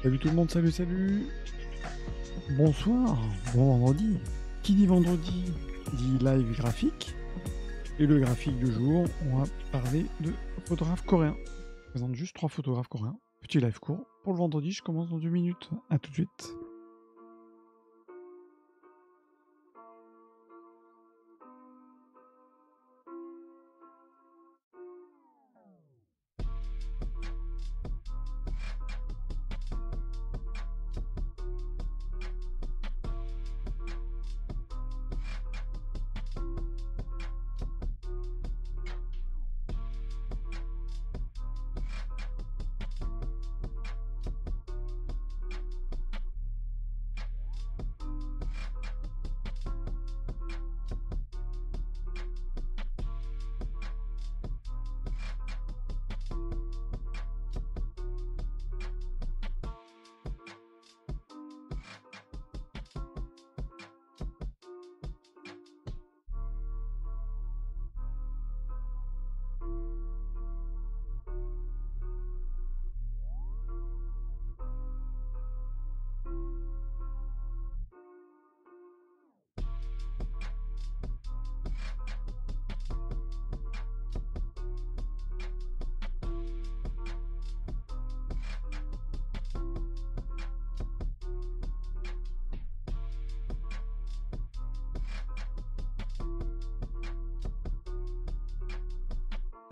Salut tout le monde, salut, salut. Bonsoir, bon vendredi. Qui dit vendredi dit live graphique. Et le graphique du jour, on va parler de photographes coréens. Je présente juste 3 photographes coréens. Petit live court. Pour le vendredi, je commence dans 2 minutes. A tout de suite.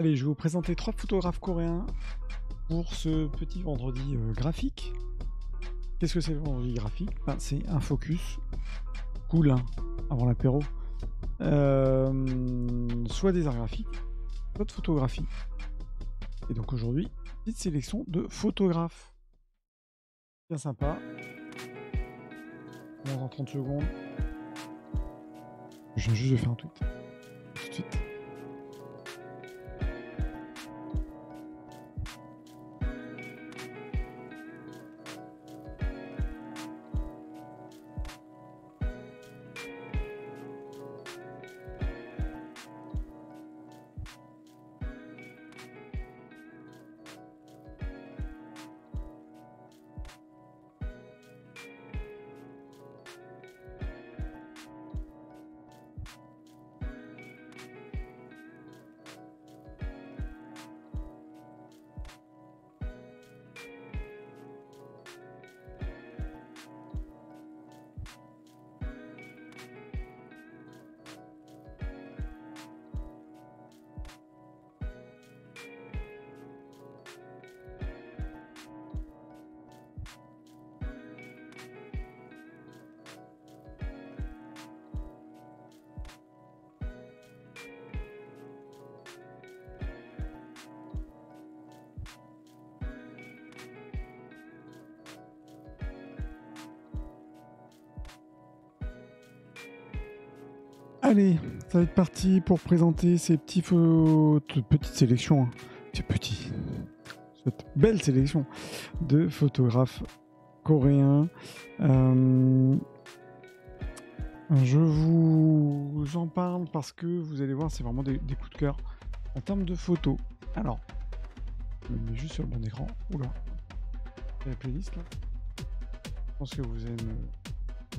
Allez, je vais vous présenter 3 photographes coréens pour ce petit vendredi graphique. Qu'est-ce que c'est le vendredi graphique? C'est un focus cool hein, avant l'apéro. Soit des arts graphiques, soit de photographie. Et donc aujourd'hui, petite sélection de photographes. Bien sympa. On commence en 30 secondes. Je viens juste de faire un tweet. Tout de suite. Allez, ça va être parti pour présenter ces petites sélections. Hein. Cette belle sélection de photographes coréens. Je vous en parle parce que vous allez voir, c'est vraiment des coups de cœur en termes de photos. Alors, je me mets juste sur le bon écran. Oula, il y a la playlist là. Je pense que vous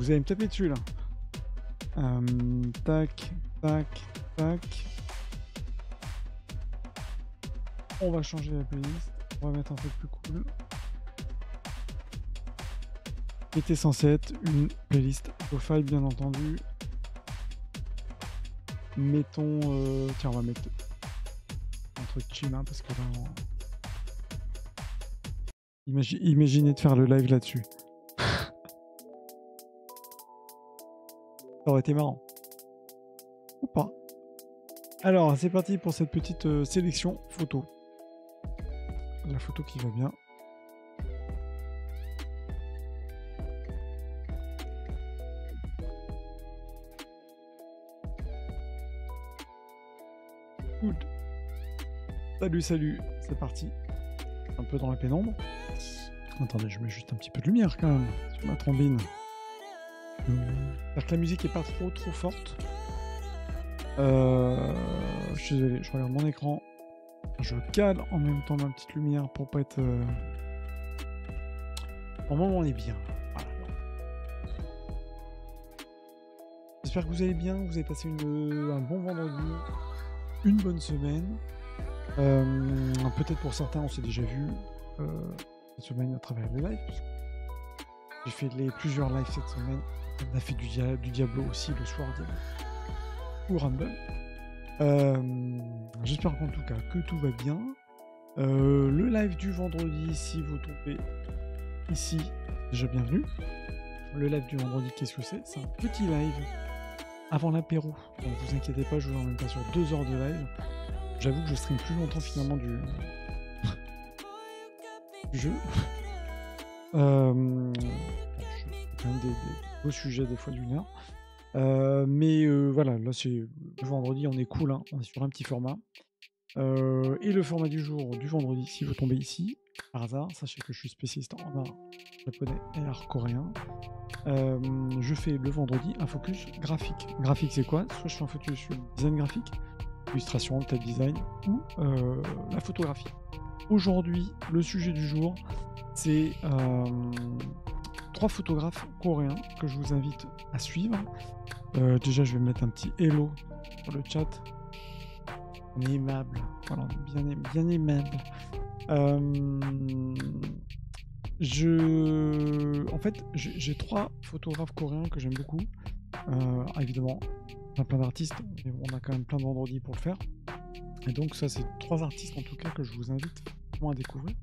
allez me taper dessus là. Tac, tac, tac. On va changer la playlist. On va mettre un peu plus cool. Était censé être une playlist profile, bien entendu. Mettons... tiens, on va mettre un truc chill, hein, parce que là... Imaginez de faire le live là-dessus. Ça aurait été marrant. Ou pas. Alors, c'est parti pour cette petite sélection photo. La photo qui va bien. Good. Salut, salut. C'est parti. Un peu dans la pénombre. Attendez, je mets juste un petit peu de lumière quand même sur ma trombine. C'est-à-dire que la musique est pas trop forte. Je suis désolé, je regarde mon écran. Je cale en même temps ma petite lumière pour pas être Normalement, on est bien. Voilà. J'espère que vous allez bien, que vous avez passé un bon vendredi, une bonne semaine. Peut-être pour certains, on s'est déjà vu cette semaine à travers les lives. J'ai fait plusieurs lives cette semaine. On a fait du Diablo aussi le soir, Diablo ou Rumble. J'espère qu'en tout cas que tout va bien. Le live du vendredi, si vous tombez ici, déjà bienvenue. Le live du vendredi, qu'est-ce que c'est? C'est un petit live avant l'apéro. Donc vous inquiétez pas, je vous emmène pas sur 2 heures de live. J'avoue que je stream plus longtemps finalement du jeu. Je quand même des beaux sujets des fois d'1 heure. Mais voilà, là c'est le vendredi, on est cool, hein, on est sur un petit format. Et le format du jour du vendredi, si vous tombez ici, par hasard, sachez que je suis spécialiste en art japonais et art coréen. Je fais le vendredi un focus graphique. Graphique c'est quoi? Soit je fais un focus sur le design graphique, illustration, type design ou la photographie. Aujourd'hui, le sujet du jour, c'est 3 photographes coréens que je vous invite à suivre. Déjà, je vais mettre un petit hello sur le chat. On est aimable, voilà, bien aimable. En fait, j'ai 3 photographes coréens que j'aime beaucoup. Évidemment, on a plein d'artistes, mais on a quand même plein de vendredis pour le faire. Et donc ça, c'est 3 artistes en tout cas que je vous invite à découvrir,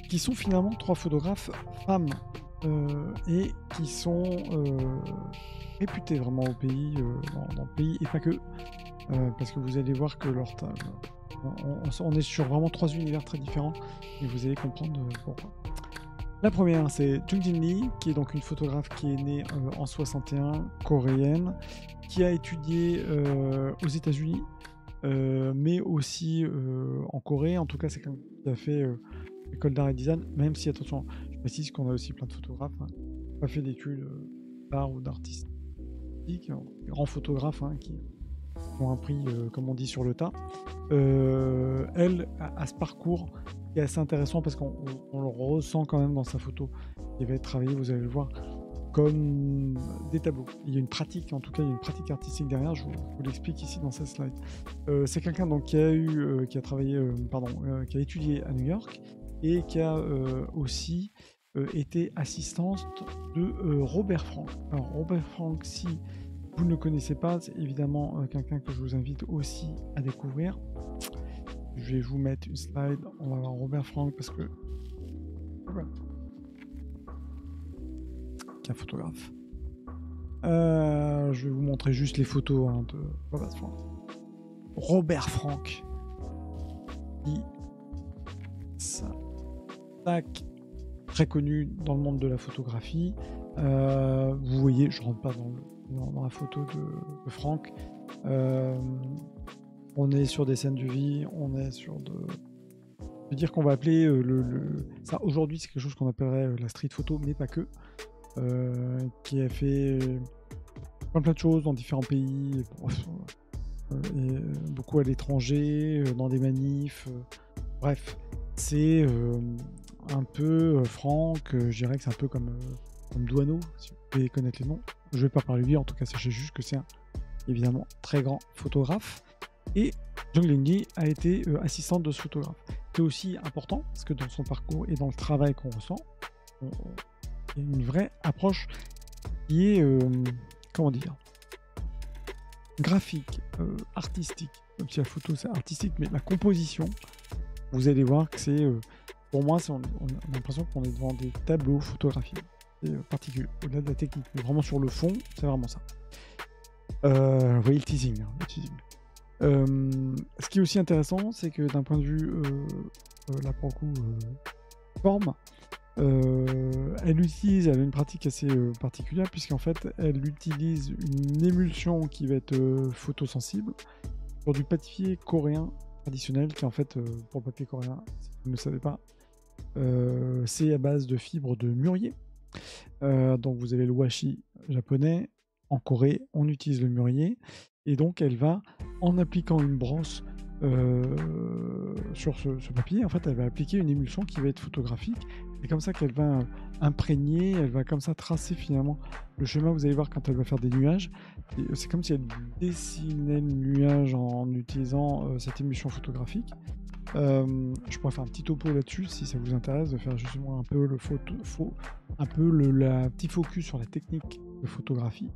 qui sont finalement 3 photographes femmes et qui sont réputés vraiment au pays, dans le pays, et pas que, parce que vous allez voir que leur on est sur vraiment 3 univers très différents, et vous allez comprendre pourquoi. La première, c'est Jungjin Lee, qui est donc une photographe qui est née en 61, coréenne, qui a étudié aux États-Unis, mais aussi en Corée. En tout cas, c'est quelqu'un qui a fait l'école d'art et design, même si, attention, je précise qu'on a aussi plein de photographes, hein, qui n'ont pas fait d'études d'art ou d'artistique, des grands photographes qui ont appris, comme on dit, sur le tas. Elle a ce parcours qui est assez intéressant parce qu'on le ressent quand même dans sa photo. Il va être travaillé, vous allez le voir, comme des tableaux. Il y a une pratique, en tout cas, il y a une pratique artistique derrière. Je vous l'explique ici dans cette slide. C'est quelqu'un donc qui a étudié à New York et qui a aussi été assistante de Robert Frank. Alors Robert Frank, si vous ne le connaissez pas, c'est évidemment quelqu'un que je vous invite aussi à découvrir. Je vais vous mettre une slide. On va voir Robert Frank parce que qui est un photographe. Je vais vous montrer juste les photos de Robert Frank. Robert Frank. Très connu dans le monde de la photographie. Vous voyez, je rentre pas dans la photo de Frank. On est sur des scènes de vie, on est sur je veux dire qu'on va appeler ça aujourd'hui, c'est quelque chose qu'on appellerait la street photo, mais pas que. Qui a fait plein de choses dans différents pays, et beaucoup à l'étranger, dans des manifs. Bref, c'est un peu Franck, je dirais que c'est un peu comme Douaneau, si vous pouvez connaître les noms. Je ne vais pas parler de lui, en tout cas, sachez juste que c'est un évidemment très grand photographe. Et Jungjin Lee a été assistante de ce photographe. C'est aussi important parce que dans son parcours et dans le travail qu'on ressent, il y a une vraie approche qui est, comment dire, graphique, artistique. Même si la photo c'est artistique, mais la composition, vous allez voir que c'est, pour moi, on a l'impression qu'on est devant des tableaux photographiques. C'est particulier, au-delà de la technique, mais vraiment sur le fond, c'est vraiment ça. Vous voyez le teasing, hein, le teasing. Ce qui est aussi intéressant, c'est que d'un point de vue, là pour le coup, forme, elle a une pratique assez particulière, puisqu'en fait, elle utilise une émulsion qui va être photosensible sur du papier coréen traditionnel, qui en fait, pour le papier coréen, si vous ne le savez pas, c'est à base de fibres de mûrier. Donc vous avez le washi japonais. En Corée, on utilise le mûrier. Et donc, elle va, en appliquant une brosse sur ce papier, en fait, elle va appliquer une émulsion qui va être photographique. C'est comme ça qu'elle va imprégner, elle va comme ça tracer finalement le schéma. Vous allez voir quand elle va faire des nuages, c'est comme si elle dessinait le nuage en utilisant cette émulsion photographique. Je pourrais faire un petit topo là-dessus si ça vous intéresse, de faire justement un peu la petit focus sur la technique de photographie.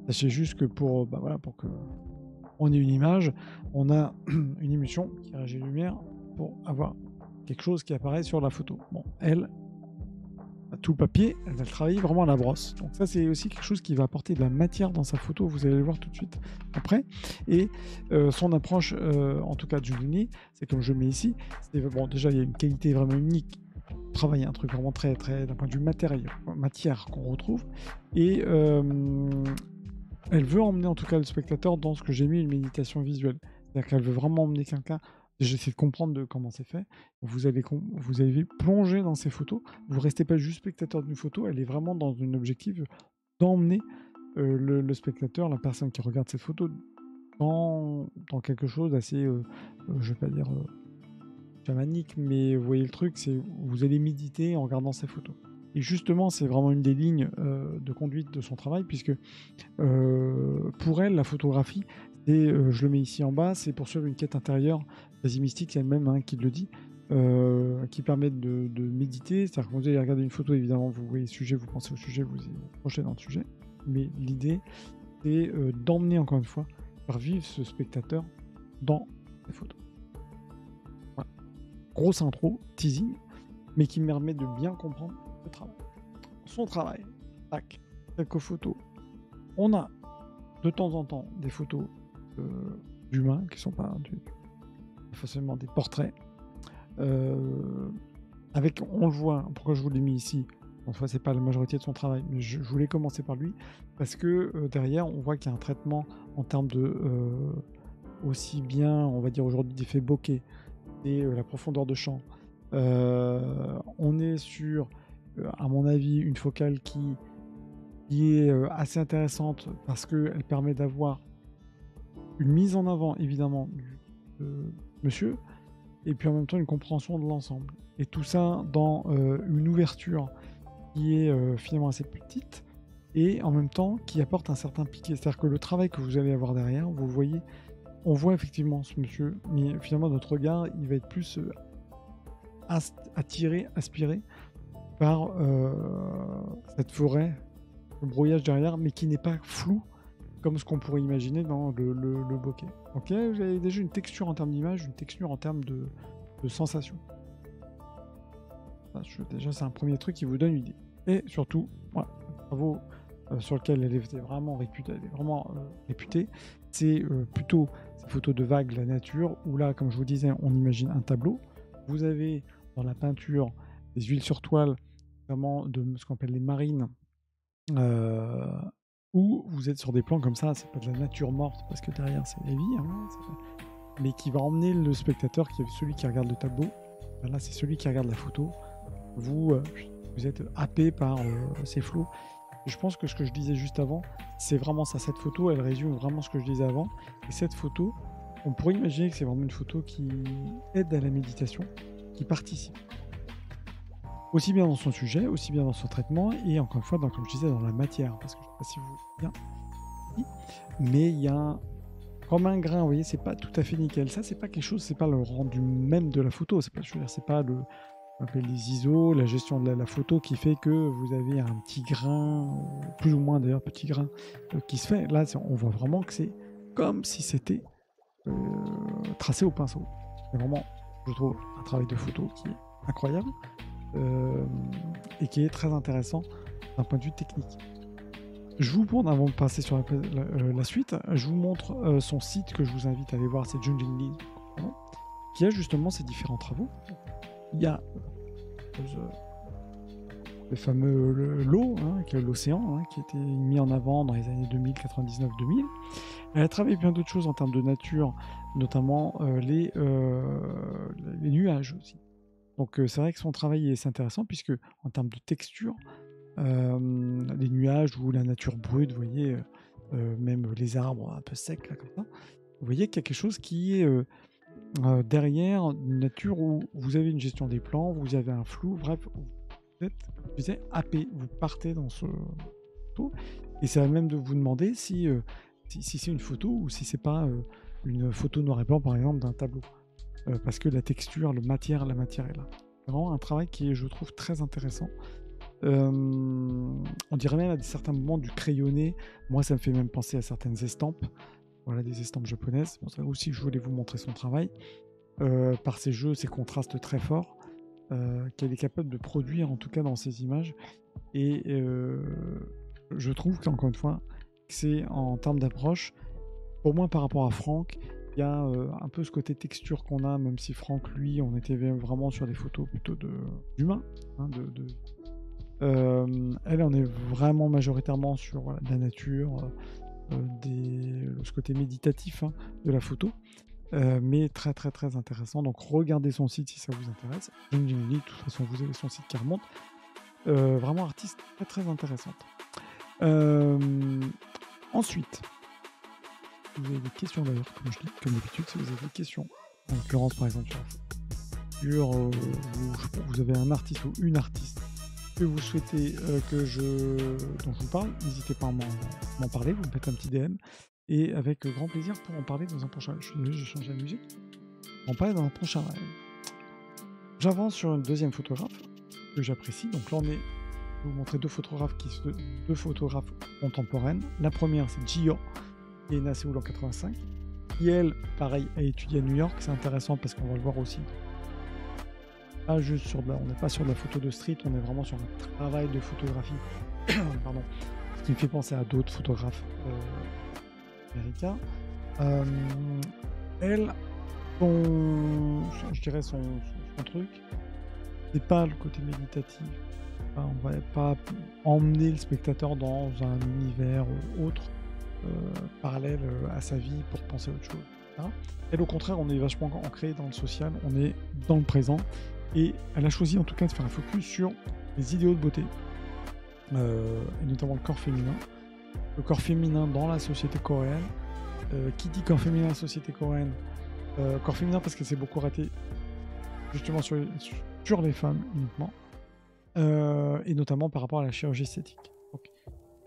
Sachez juste que pour que on ait une image, on a une émulsion qui réagit la lumière pour avoir quelque chose qui apparaît sur la photo. Bon, elle, tout le papier, elle va travailler vraiment à la brosse. Donc ça, c'est aussi quelque chose qui va apporter de la matière dans sa photo. Vous allez le voir tout de suite après. Et son approche, en tout cas de Giulini, c'est comme je mets ici. Bon, déjà, il y a une qualité vraiment unique. Travailler un truc vraiment très, très d'un point de vue matière qu'on retrouve. Et elle veut emmener en tout cas le spectateur dans ce que j'ai mis une méditation visuelle. C'est-à-dire qu'elle veut vraiment emmener quelqu'un. J'essaie de comprendre comment c'est fait. Vous allez plonger dans ces photos. Vous ne restez pas juste spectateur d'une photo. Elle est vraiment dans un objectif d'emmener le spectateur, la personne qui regarde cette photo, dans quelque chose d'assez, je ne vais pas dire chamanique, mais vous voyez le truc, c'est vous allez méditer en regardant ces photos. Et justement, c'est vraiment une des lignes de conduite de son travail, puisque pour elle, la photographie, je le mets ici en bas, c'est poursuivre une quête intérieure, quasi mystique, c'est elle-même qui le dit, qui permet de méditer. C'est-à-dire que quand vous allez regarder une photo, évidemment, vous voyez le sujet, vous pensez au sujet, vous vous projetez dans le sujet. Mais l'idée, c'est d'emmener, encore une fois, faire vivre ce spectateur dans les photos. Voilà. Grosse intro, teasing, mais qui me permet de bien comprendre le travail. Son travail, tac, quelques photos. On a de temps en temps des photos d'humains qui ne sont pas forcément des portraits. On le voit, pourquoi je vous l'ai mis ici, enfin c'est pas la majorité de son travail, mais je voulais commencer par lui, parce que derrière on voit qu'il y a un traitement en termes de aussi bien, on va dire aujourd'hui, d'effet bokeh et la profondeur de champ. On est sur, à mon avis, une focale qui est assez intéressante parce qu'elle permet d'avoir une mise en avant, évidemment, du monsieur, et puis en même temps une compréhension de l'ensemble. Et tout ça dans une ouverture qui est finalement assez petite, et en même temps qui apporte un certain piqué. C'est-à-dire que le travail que vous allez avoir derrière, vous le voyez, on voit effectivement ce monsieur, mais finalement notre regard, il va être plus attiré, aspiré par cette forêt, le brouillage derrière, mais qui n'est pas flou comme ce qu'on pourrait imaginer dans le bokeh. Ok, vous avez déjà une texture en termes d'image, une texture en termes de sensation. Déjà, c'est un premier truc qui vous donne une idée. Et surtout, voilà, le travaux sur lequel elle est vraiment réputée, c'est plutôt ces photos de vagues, la nature, où là, comme je vous disais, on imagine un tableau. Vous avez dans la peinture des huiles sur toile, notamment de ce qu'on appelle les marines, où vous êtes sur des plans comme ça, c'est pas de la nature morte, parce que derrière c'est la vie, mais qui va emmener le spectateur, qui est celui qui regarde le tableau. Là, c'est celui qui regarde la photo. Vous êtes happé par ces flots. Et je pense que ce que je disais juste avant, c'est vraiment ça. Cette photo, elle résume vraiment ce que je disais avant. Et cette photo, on pourrait imaginer que c'est vraiment une photo qui aide à la méditation, qui participe. Aussi bien dans son sujet, aussi bien dans son traitement, et encore une fois, comme je disais, dans la matière. Parce que je ne sais pas si vous bien, mais il y a comme un grain, vous voyez, c'est pas tout à fait nickel. Ça, c'est pas quelque chose, c'est pas le rendu même de la photo. C'est pas on appelle les ISO, la gestion de la photo qui fait que vous avez un petit grain, plus ou moins d'ailleurs petit grain, qui se fait. Là, on voit vraiment que c'est comme si c'était tracé au pinceau. C'est vraiment, je trouve, un travail de photo qui est incroyable et qui est très intéressant d'un point de vue technique. Je vous montre, avant de passer sur la suite, je vous montre son site que je vous invite à aller voir, c'est Junjin Lee, qui a justement ces différents travaux. Il y a le fameux lot, qui est l'océan, qui a été mis en avant dans les années 2000, 99-2000. Elle a travaillé bien d'autres choses en termes de nature, notamment les nuages aussi. Donc c'est vrai que son travail est intéressant, puisque en termes de texture, les nuages ou la nature brute, vous voyez, même les arbres un peu secs, là, comme ça, vous voyez qu'il y a quelque chose qui est derrière une nature où vous avez une gestion des plans, vous avez un flou, bref, vous êtes, je disais, happé, vous partez dans ce photo, et ça va même de vous demander si c'est une photo ou si c'est pas une photo noir et blanc, par exemple, d'un tableau. Parce que la texture, la matière est là. C'est vraiment un travail qui est, je trouve, très intéressant. On dirait même à certains moments du crayonné. Moi, ça me fait même penser à certaines estampes. Voilà, des estampes japonaises. C'est pour ça aussi que je voulais vous montrer son travail. Par ses jeux, ses contrastes très forts, qu'elle est capable de produire, en tout cas dans ses images. Et je trouve qu'encore une fois, que c'est en termes d'approche, pour moi, par rapport à Franck, il y a un peu ce côté texture qu'on a, même si Franck, lui, on était vraiment sur des photos plutôt d'humains. Hein, elle, on est vraiment majoritairement sur voilà, de la nature, ce côté méditatif hein, de la photo, mais très très très intéressant. Donc regardez son site si ça vous intéresse. De toute façon, vous avez son site qui remonte. Vraiment artiste très très intéressante. Ensuite, vous avez des questions d'ailleurs, comme je dis, comme d'habitude, si vous avez des questions, en l'occurrence par exemple sur vous avez un artiste ou une artiste que vous souhaitez dont je vous parle, n'hésitez pas à m'en parler, vous me faites un petit DM, et avec grand plaisir pour en parler dans un prochain. Je suis désolé, j'ai changé la musique. En parler dans un prochain live. J'avance sur une deuxième photographe que j'apprécie. Donc là, je vais vous montrer deux photographes contemporaines. La première, c'est Gio, qui est née à Séoul en 85, qui elle, pareil, a étudié à New York. C'est intéressant parce qu'on va le voir aussi. Pas juste on n'est pas sur de la photo de street, on est vraiment sur un travail de photographie. Pardon. Ce qui me fait penser à d'autres photographes américains. Elle, je dirais son truc, c'est pas le côté méditatif. Enfin, on va pas emmener le spectateur dans un univers autre, parallèle à sa vie pour penser à autre chose. Hein. Elle, au contraire, on est vachement ancré dans le social, on est dans le présent. Et elle a choisi en tout cas de faire un focus sur les idéaux de beauté, et notamment le corps féminin. Le corps féminin dans la société coréenne. Qui dit corps féminin dans la société coréenne corps féminin parce qu'elle s'est beaucoup ratée justement sur les femmes uniquement, et notamment par rapport à la chirurgie esthétique. Donc,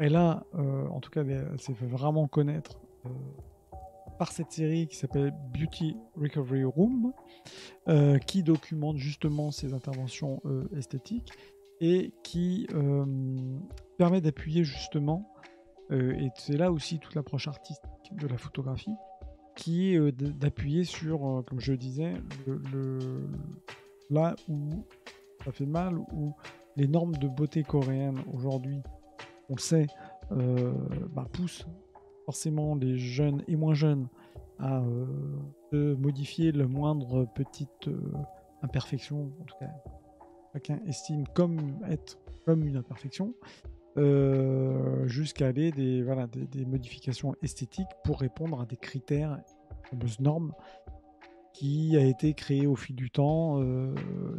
elle a, en tout cas, elle s'est fait vraiment connaître par cette série qui s'appelle Beauty Recovery Room, qui documente justement ses interventions esthétiques et qui permet d'appuyer justement, et c'est là aussi toute l'approche artistique de la photographie, qui est d'appuyer sur, comme je le disais, là où ça fait mal, où les normes de beauté coréennes aujourd'hui, on le sait, poussent forcément les jeunes et moins jeunes à modifier le moindre petite imperfection, en tout cas chacun estime être comme une imperfection, jusqu'à aller des modifications esthétiques pour répondre à des critères, fameuses normes, qui a été créée au fil du temps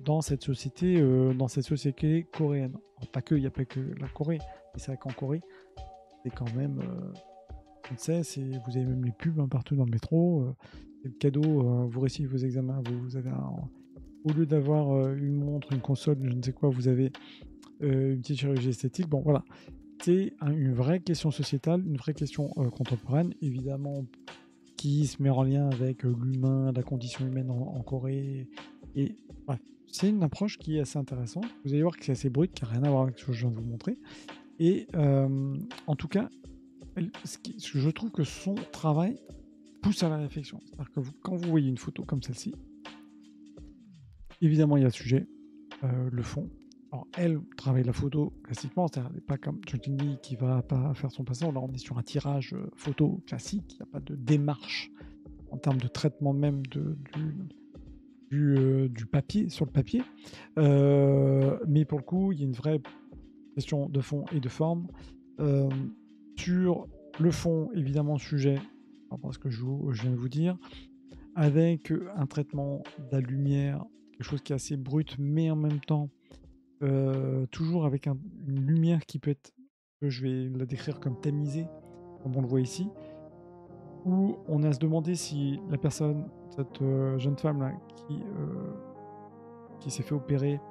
dans cette société coréenne. Alors, pas que, il n'y a pas que la Corée, mais c'est vrai qu'en Corée, c'est quand même, on le sait, vous avez même les pubs partout dans le métro, c'est le cadeau, vous réussissez vos examens, vous avez au lieu d'avoir une montre, une console, je ne sais quoi, vous avez une petite chirurgie esthétique. Bon, voilà. C'est une vraie question sociétale, une vraie question contemporaine, évidemment, qui se met en lien avec l'humain, la condition humaine en Corée. Et bref, c'est une approche qui est assez intéressante. Vous allez voir que c'est assez brut, qui n'a rien à voir avec ce que je viens de vous montrer. Et en tout cas, je trouve que son travail pousse à la réflexion. C'est-à-dire que quand vous voyez une photo comme celle-ci, évidemment, il y a le sujet, le fond. Alors, elle travaille la photo classiquement, c'est-à-dire elle n'est pas comme Lee qui va pas faire son passant. Là, on est sur un tirage photo classique, il n'y a pas de démarche en termes de traitement même du papier, sur le papier. Mais pour le coup, il y a une vraie question de fond et de forme. Sur le fond, évidemment, sujet, par rapport à ce que je viens de vous dire, avec un traitement de la lumière, quelque chose qui est assez brut, mais en même temps, toujours avec une lumière qui peut être, que je vais la décrire comme tamisée, comme on le voit ici, où on est à se demander si la personne, cette jeune femme-là, qui s'est fait opérer,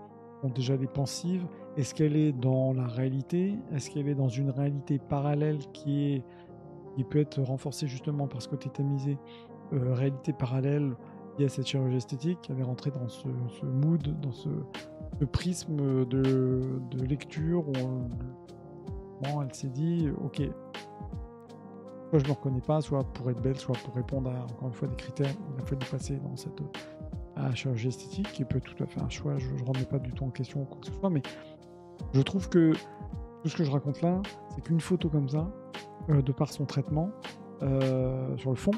ont déjà des pensives. Est-ce qu'elle est dans la réalité? Est-ce qu'elle est dans une réalité parallèle qui peut être renforcée justement par ce côté tamisé, réalité parallèle liée à cette chirurgie esthétique? Elle est rentrée dans ce mood, dans ce prisme de lecture où elle s'est dit ok, soit je ne me reconnais pas, soit pour être belle, soit pour répondre à encore une fois des critères, il a fallu passer dans cette chirurgie esthétique, qui peut tout à fait un choix, je ne remets pas du tout en question quoi que ce soit, mais je trouve que tout ce que je raconte là, c'est qu'une photo comme ça, de par son traitement, sur le fond,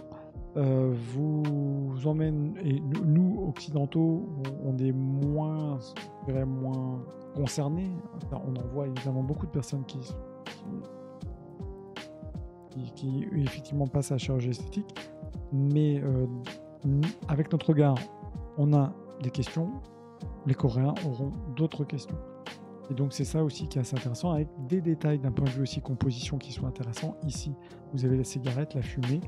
vous emmène, et nous occidentaux, on est moins concernés. Enfin, on en voit évidemment beaucoup de personnes qui effectivement passent à la chirurgie esthétique, mais avec notre regard, on a des questions, les Coréens auront d'autres questions. Et donc c'est ça aussi qui est assez intéressant, avec des détails d'un point de vue aussi composition qui sont intéressants. Ici, vous avez la cigarette, la fumée,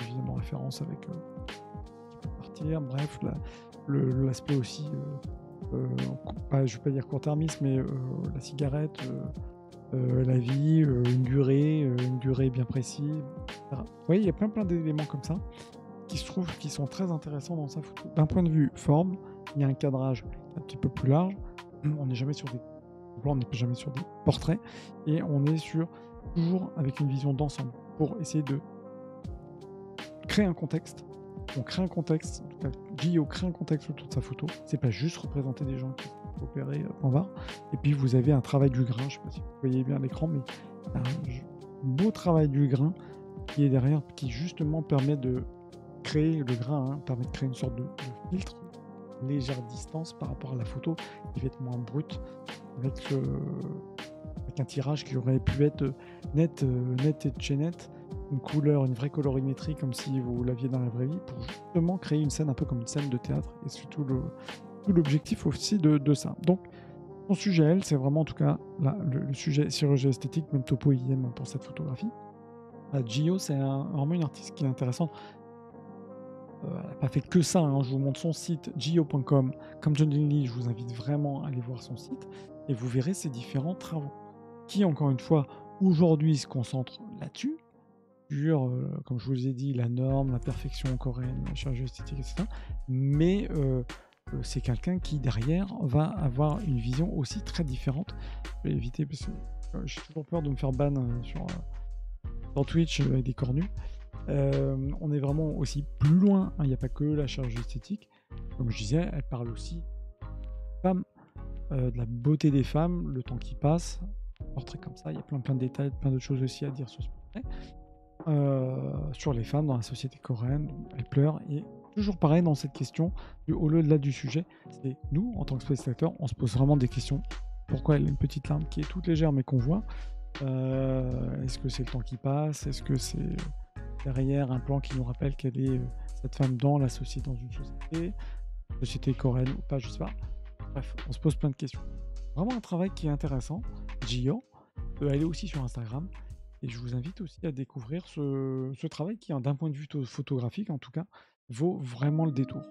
évidemment référence avec qui peut partir, bref, l'aspect aussi, je ne vais pas dire court-termiste, mais la cigarette, la vie, une durée bien précise, etc. Vous voyez, il y a plein d'éléments comme ça qui se trouvent, qui sont très intéressants dans sa photo. D'un point de vue forme, il y a un cadrage un petit peu plus large, on n'est jamais sur des plans, on n'est jamais sur des portraits, et on est toujours avec une vision d'ensemble pour essayer de créer un contexte. On crée un contexte, en tout cas, Gio crée un contexte autour de sa photo. C'est pas juste représenter des gens qui sont opérés en var. Et puis vous avez un travail du grain, je sais pas si vous voyez bien l'écran, mais un beau travail du grain qui est derrière, qui justement permet de créer le grain, permet de créer une sorte de filtre, légère distance par rapport à la photo, qui va être moins brute, avec un tirage qui aurait pu être net et de chez net, une couleur, une vraie colorimétrie comme si vous l'aviez dans la vraie vie, pour justement créer une scène un peu comme une scène de théâtre, et c'est tout l'objectif aussi de ça. Donc son sujet, elle, c'est vraiment en tout cas là, le sujet chirurgie esthétique, même topo IM pour cette photographie. Gio, c'est vraiment une artiste qui est intéressante. Elle n'a pas fait que ça, je vous montre son site gio.com. Comme John Lee, je vous invite vraiment à aller voir son site et vous verrez ses différents travaux qui, encore une fois, aujourd'hui se concentrent là-dessus, sur, comme je vous ai dit, la norme, la perfection coréenne, la chirurgie esthétique, etc. Mais c'est quelqu'un qui, derrière, va avoir une vision aussi très différente. Je vais éviter, parce que j'ai toujours peur de me faire ban sur Twitch avec des cornus. On est vraiment aussi plus loin, il n'y a pas que la chirurgie esthétique. Comme je disais, elle parle aussi des femmes, de la beauté des femmes, le temps qui passe, un portrait comme ça, il y a plein de détails, plein d'autres choses aussi à dire sur ce portrait. Sur les femmes dans la société coréenne, elles pleurent, et toujours pareil dans cette question, au-delà du sujet, c'est nous, en tant que spectateurs, on se pose vraiment des questions. Pourquoi elle a une petite larme qui est toute légère mais qu'on voit? Est-ce que c'est le temps qui passe? Est-ce que c'est derrière un plan qui nous rappelle qu'elle est cette femme dans une société coréenne ou pas, je sais pas. Bref, on se pose plein de questions. Vraiment un travail qui est intéressant. Gio, elle est aussi sur Instagram, et je vous invite aussi à découvrir ce travail qui, d'un point de vue photographique en tout cas, vaut vraiment le détour.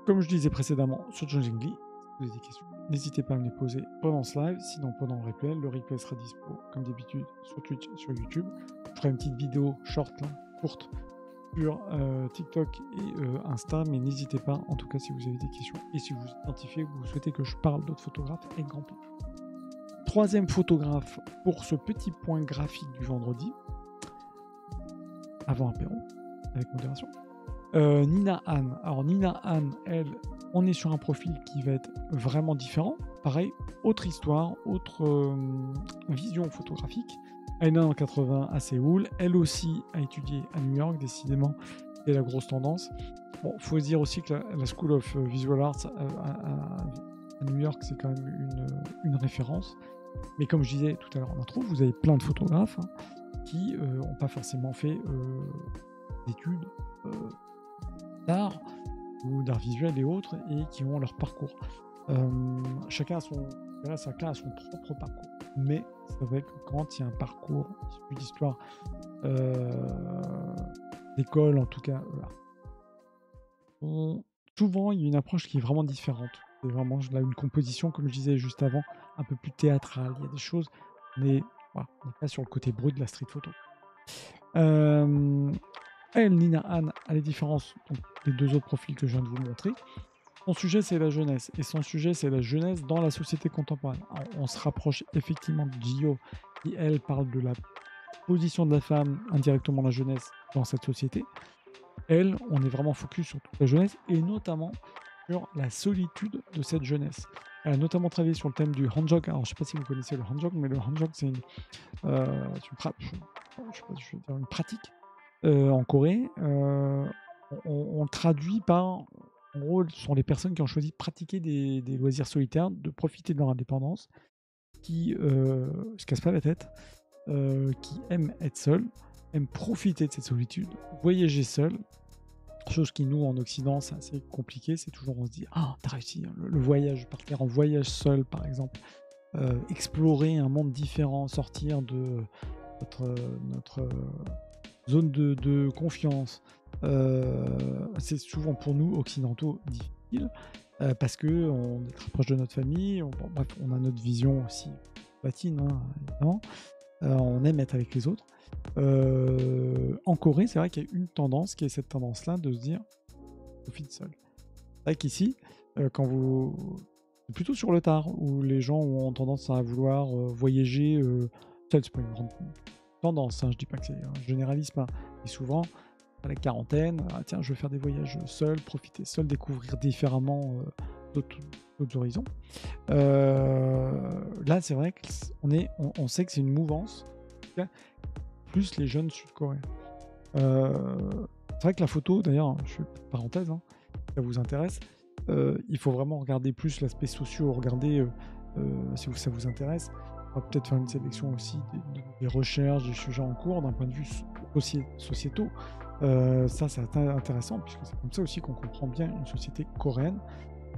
Comme je disais précédemment sur John Lee, si vous avez des questions, n'hésitez pas à me les poser pendant ce live, sinon pendant le replay sera dispo comme d'habitude sur Twitch, sur YouTube. Je ferai une petite vidéo short, courte, sur TikTok et Insta, mais n'hésitez pas, en tout cas si vous avez des questions et si vous identifiez que vous souhaitez que je parle d'autres photographes, avec grand plaisir. Troisième photographe pour ce petit point graphique du vendredi, avant apéro, avec modération. Nina Han. Alors Nina Han, elle, on est sur un profil qui va être vraiment différent. Pareil, autre histoire, autre vision photographique. Elle est née en 80 à Séoul. Elle aussi a étudié à New York, décidément, c'est la grosse tendance. Bon, il faut se dire aussi que la School of Visual Arts à New York, c'est quand même une référence. Mais comme je disais tout à l'heure en intro, vous avez plein de photographes qui n'ont pas forcément fait d'études d'art ou d'art visuel et autres, et qui ont leur parcours. Chacun a son propre parcours. Mais c'est vrai que quand il y a un parcours issu d'histoire d'école, en tout cas, souvent, il y a une approche qui est vraiment différente. C'est vraiment là, une composition, comme je disais juste avant, un peu plus théâtrale. Il y a des choses, mais voilà, on n'est pas sur le côté brut de la street photo. Elle, Nina Han, a les différences des deux autres profils que je viens de vous montrer. Son sujet, c'est la jeunesse. Et son sujet, c'est la jeunesse dans la société contemporaine. Alors, on se rapproche effectivement de Gio, qui, elle, parle de la position de la femme, indirectement la jeunesse, dans cette société. Elle, on est vraiment focus sur toute la jeunesse, et notamment sur la solitude de cette jeunesse. Elle a notamment travaillé sur le thème du hanjok. Alors, je ne sais pas si vous connaissez le hanjok, mais le hanjok, c'est une pratique en Corée. On le traduit par, en gros, ce sont les personnes qui ont choisi de pratiquer des loisirs solitaires, de profiter de leur indépendance, qui se cassent pas la tête, qui aiment être seuls, aiment profiter de cette solitude, voyager seul. Chose qui, nous, en Occident, c'est assez compliqué. C'est toujours, on se dit, ah, t'as réussi, le voyage, partir en voyage seul, par exemple, explorer un monde différent, sortir de notre zone de confiance. C'est souvent pour nous, occidentaux, difficile, parce qu'on est très proche de notre famille, on a notre vision aussi latine, hein, évidemment. On aime être avec les autres. En Corée, c'est vrai qu'il y a une tendance qui est cette tendance-là de se dire profite seul. C'est vrai qu'ici, quand c'est plutôt sur le tard où les gens ont tendance à vouloir voyager seul. C'est pas une grande tendance, hein, je dis pas que c'est un généralisme, hein. Et souvent, à la quarantaine, tiens, je vais faire des voyages seul, profiter seul, découvrir différemment d'autres horizons. Là, c'est vrai qu'on sait que c'est une mouvance, plus les jeunes sud-coréens. C'est vrai que la photo, d'ailleurs, je fais une parenthèse, hein, si ça vous intéresse, il faut vraiment regarder plus l'aspect social, regarder si ça vous intéresse. On va peut-être faire une sélection aussi des recherches, des sujets en cours d'un point de vue sociétaux. Ça, c'est intéressant, puisque c'est comme ça aussi qu'on comprend bien une société coréenne.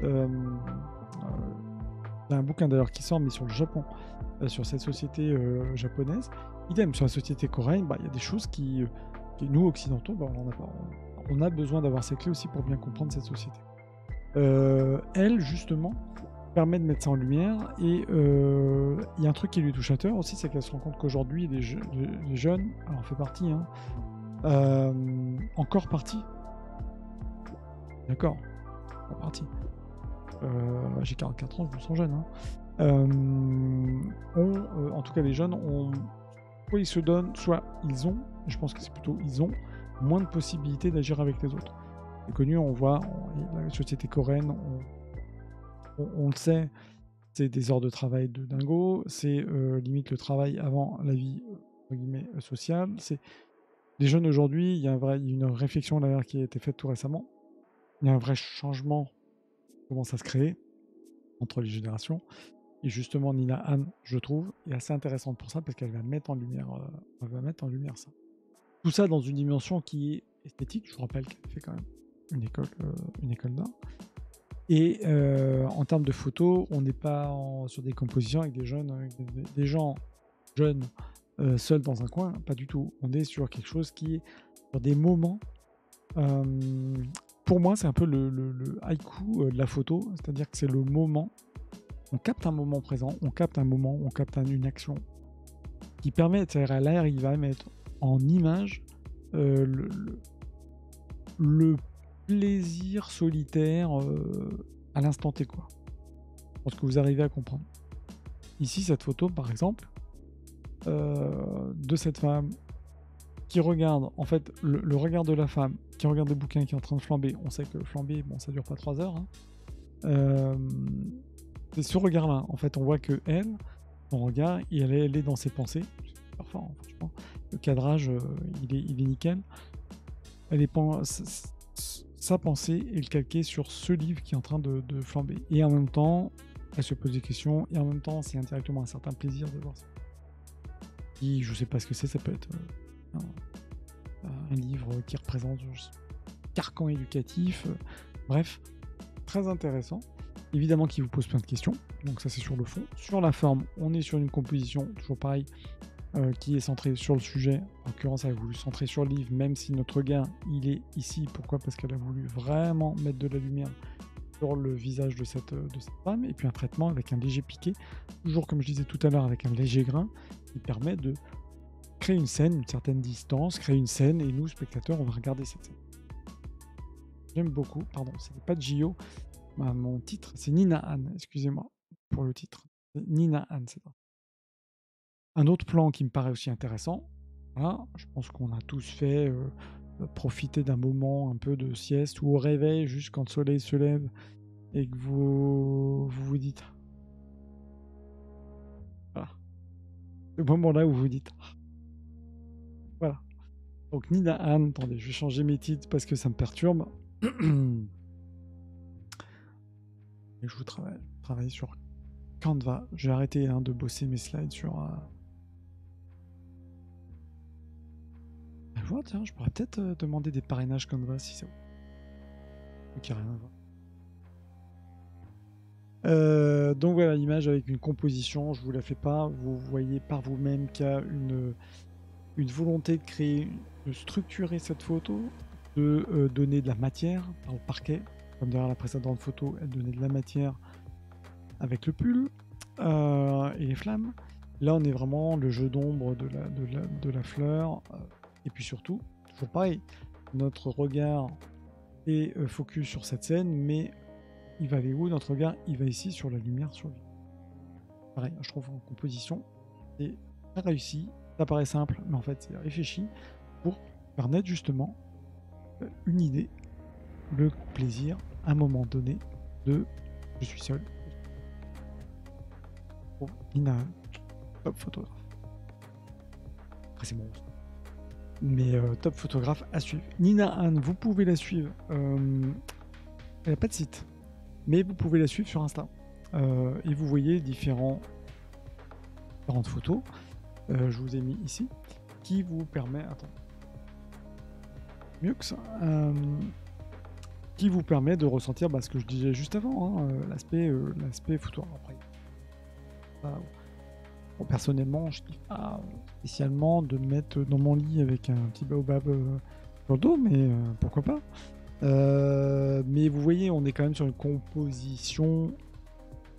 Il y a un bouquin d'ailleurs qui sort, mais sur le Japon, sur cette société japonaise. Idem, sur la société coréenne, il y a des choses qui nous, occidentaux, on a besoin d'avoir ces clés aussi pour bien comprendre cette société. Elle, justement, permet de mettre ça en lumière, et il y a un truc qui lui touche à cœur aussi, c'est qu'elle se rend compte qu'aujourd'hui, les jeunes, alors on fait partie, hein, encore partie. D'accord, encore partie. J'ai 44 ans, je me sens jeune. Hein. En tout cas, les jeunes, soit ils se donnent, soit ils ont, je pense que c'est plutôt ils ont, moins de possibilités d'agir avec les autres. C'est connu, on voit, la société coréenne, on le sait, c'est des heures de travail de dingo, c'est limite le travail avant la vie entre guillemets, sociale. Les jeunes aujourd'hui, il y a une réflexion d'ailleurs qui a été faite tout récemment. Il y a un vrai changement qui commence à se créer entre les générations. Et justement, Nina Han, je trouve, est assez intéressante pour ça, parce qu'elle va mettre en lumière, ça. Tout ça dans une dimension qui est esthétique. Je vous rappelle qu'elle fait quand même une école d'art. Et en termes de photos, on n'est pas sur des compositions avec des gens jeunes seuls dans un coin, pas du tout. On est sur quelque chose qui est sur des moments. Pour moi, c'est un peu le haïku de la photo, c'est-à-dire que c'est le moment. On capte un moment présent, on capte une action qui permet, c'est-à-dire à l'air, il va mettre en image le plaisir solitaire à l'instant T, quoi. Je pense que vous arrivez à comprendre. Ici, cette photo, par exemple, de cette femme qui regarde, en fait, le regard de la femme qui regarde le bouquin qui est en train de flamber. On sait que flamber, ça dure pas 3 heures. Hein. C'est ce regard-là. En fait, on voit que son regard, elle est dans ses pensées. C'est super fort, hein, franchement. Le cadrage, il est nickel. Sa pensée est le calquée sur ce livre qui est en train de flamber. Et en même temps, elle se pose des questions. Et en même temps, c'est indirectement un certain plaisir de voir ça. Et je sais pas ce que c'est. Ça peut être un livre qui représente carcan éducatif. Bref, très intéressant. Évidemment qui vous pose plein de questions. Donc ça, c'est sur le fond. Sur la forme, on est sur une composition, toujours pareil, qui est centrée sur le sujet. En l'occurrence, elle a voulu centrer sur le livre, même si notre regard, il est ici. Pourquoi? Parce qu'elle a voulu vraiment mettre de la lumière sur le visage de cette femme, et puis un traitement avec un léger piqué, toujours comme je disais tout à l'heure, avec un léger grain, qui permet de créer une scène, une certaine distance, créer une scène, et nous, spectateurs, on va regarder cette scène. J'aime beaucoup, pardon, c'était pas Gio, mon titre, c'est Nina Anne, excusez-moi pour le titre. Nina Anne, c'est ça. Un autre plan qui me paraît aussi intéressant, voilà, je pense qu'on a tous fait profiter d'un moment un peu de sieste ou au réveil, juste quand le soleil se lève et que vous dites, voilà, le moment-là où vous dites, voilà. Donc Nina Anne, attendez, je vais changer mes titres parce que ça me perturbe. Et je vous travaille sur Canva. J'ai arrêté de bosser mes slides sur... Je vois, tiens, je pourrais peut-être demander des parrainages Canva si ça vous... Ok, rien à voir. Donc voilà, l'image avec une composition, je vous la fais pas. Vous voyez par vous-même qu'il y a une volonté de créer, de structurer cette photo, de donner de la matière au parquet. Comme derrière la précédente photo, elle donnait de la matière avec le pull et les flammes. Là, on est vraiment le jeu d'ombre de la fleur. Et puis surtout, toujours pareil, notre regard est focus sur cette scène, mais il va aller où notre regard? Il va ici sur la lumière, sur lui. Pareil, je trouve en composition, c'est très réussi. Ça paraît simple, mais en fait, c'est réfléchi pour faire naître justement une idée, le plaisir, à un moment donné, de je suis seul. Bon, Nina, top photographe. Après, c'est bon. Mais top photographe à suivre. Nina Anne, vous pouvez la suivre. Elle n'a pas de site, mais vous pouvez la suivre sur Insta. Et vous voyez différentes photos. Je vous ai mis ici, qui vous permet... Attends. Mieux que ça. Qui vous permet de ressentir ce que je disais juste avant, l'aspect photo. Après, bon, personnellement, je kiffe pas spécialement de me mettre dans mon lit avec un petit baobab sur le dos, mais pourquoi pas. Mais vous voyez, on est quand même sur une composition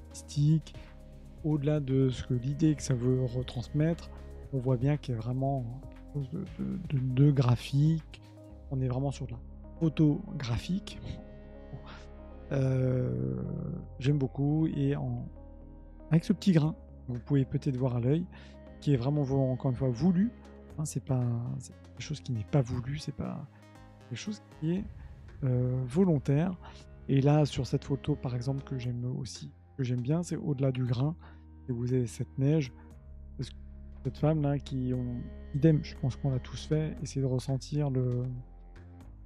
artistique, au-delà de ce que l'idée que ça veut retransmettre. On voit bien qu'il y a vraiment quelque chose de graphique. On est vraiment sur de la photo graphique. J'aime beaucoup, et avec ce petit grain, vous pouvez peut-être voir à l'œil, qui est vraiment, encore une fois, voulu. C'est pas quelque chose qui n'est pas voulu, c'est pas quelque chose qui est volontaire. Et là, sur cette photo, par exemple, que j'aime bien, c'est au-delà du grain, et vous avez cette neige, cette femme là idem, je pense qu'on l'a tous fait, essayer de ressentir de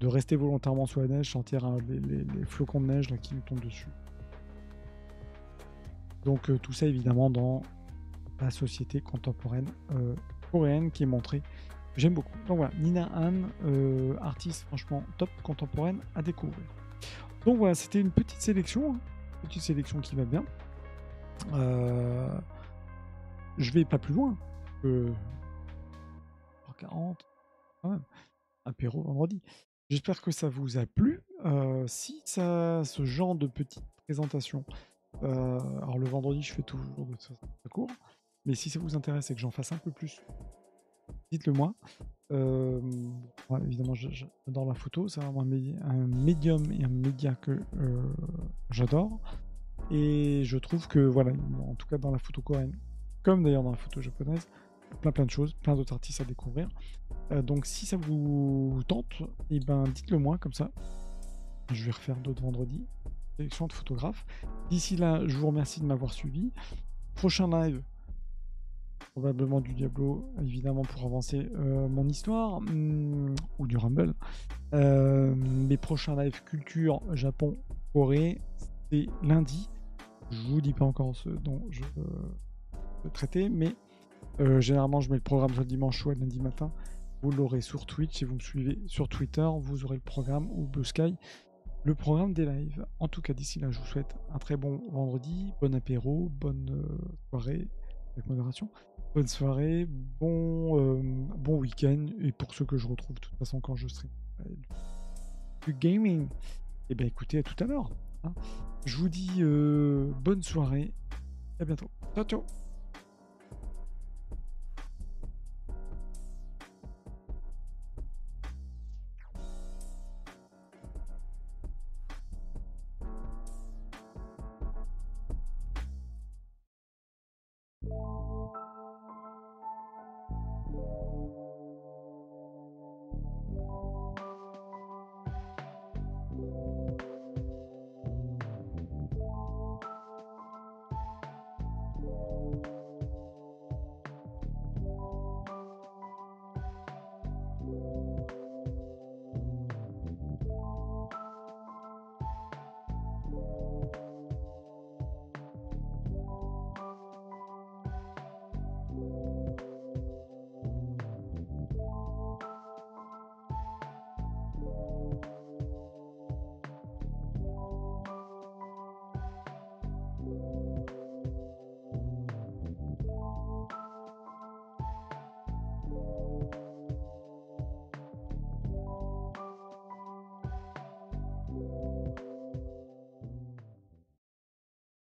rester volontairement sous la neige, sentir les flocons de neige là, qui nous tombent dessus. Donc tout ça évidemment dans la société contemporaine coréenne qui est montrée. J'aime beaucoup. Donc voilà, Nina Anne, artiste franchement top, contemporaine à découvrir. Donc voilà, c'était une petite sélection qui va bien. Je vais pas plus loin que 40, quand même. Apéro vendredi. J'espère que ça vous a plu. Si ce genre de petite présentation, alors le vendredi je fais toujours de façon très court, mais si ça vous intéresse et que j'en fasse un peu plus, dites-le moi. Ouais, évidemment, j'adore la photo, c'est vraiment un médium et un média que j'adore. Et je trouve que, voilà, en tout cas dans la photo coréenne, comme d'ailleurs dans la photo japonaise, plein de choses, plein d'autres artistes à découvrir. Donc si ça vous tente, et dites-le moi, comme ça. Je vais refaire d'autres vendredis. Sélection de photographes. D'ici là, je vous remercie de m'avoir suivi. Prochain live, probablement du Diablo, évidemment, pour avancer mon histoire, ou du Rumble. Mes prochains lives culture, Japon, Corée, c'est lundi. Je vous dis pas encore ce dont je veux traiter, mais généralement, je mets le programme soit le dimanche, soit le lundi matin. Vous l'aurez sur Twitch. Si vous me suivez sur Twitter, vous aurez le programme, ou Blue Sky, le programme des lives. En tout cas, d'ici là, je vous souhaite un très bon vendredi, bon apéro, bonne soirée, avec modération. Bonne soirée, bon week-end, et pour ceux que je retrouve de toute façon quand je stream du gaming, et bien écoutez, à tout à l'heure. Hein. Je vous dis bonne soirée, à bientôt. Ciao ciao.